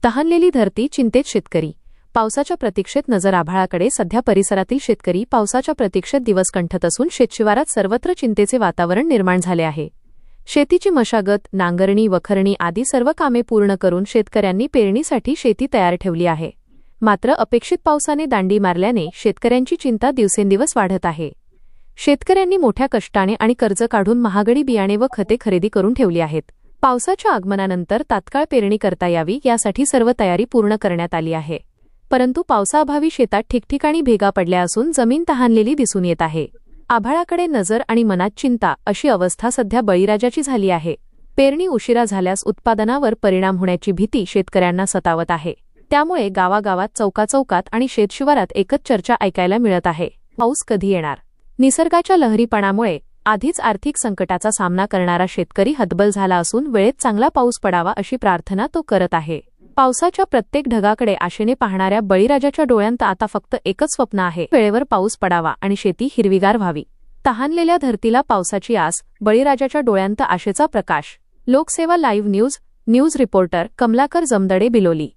तहानलेली धरती, चिंतेत शेतकरी. पावसाच्या प्रतीक्षेत नजर. आभाळाकडे. सध्या परिसरातील शेतकरी पावसाच्या प्रतीक्षेत दिवस कंठत असून शेतशिवारात सर्वत्र चिंतेचे वातावरण निर्माण झाले आहे. शेतीची मशागत, नांगरणी, वखरणी आदी सर्व कामे पूर्ण करून शेतकऱ्यांनी पेरणीसाठी शेती तयार ठेवली आहे. मात्र अपेक्षित पावसाने दांडी मारल्याने शेतकऱ्यांची चिंता दिवसेंदिवस वाढत आहे. शेतकऱ्यांनी मोठ्या कष्टाने आणि कर्ज काढून महागडी बियाणे व खते खरेदी करून ठेवली आहेत. पावसाच्या आगमनानंतर तात्काळ पेरणी करता यावी यासाठी सर्व तयारी पूर्ण करण्यात आली आहे. परंतु पावसाअभावी शेतात ठिकठिकाणी भेगा पडल्या असून जमीन तहानलेली दिसून येत आहे. आभाळाकडे नजर आणि मनात चिंता अशी अवस्था सध्या बळीराजाची झाली आहे. पेरणी उशिरा झाल्यास उत्पादनावर परिणाम होण्याची भीती शेतकऱ्यांना सतावत आहे. त्यामुळे गावागावात, चौकाचौकात आणि शेतशिवारात एकच चर्चा ऐकायला मिळत आहे: पाऊस कधी येणार? निसर्गाच्या लहरीपणामुळे आधीच आर्थिक संकटाचा सामना करणारा शेतकरी हतबल झाला असून वेळेत चांगला पाऊस पडावा अशी प्रार्थना तो करत आहे. पावसाच्या प्रत्येक ढगाकडे आशेने पाहणाऱ्या बळीराजाच्या डोळ्यांत आता फक्त एकच स्वप्न आहे: वेळेवर पाऊस पडावा आणि शेती हिरवीगार व्हावी. तहानलेल्या धरतीला पावसाची आस, बळीराजाच्या डोळ्यांत आशेचा प्रकाश. Lokseva live news reporter Kamalakar Jamdade, Biloli.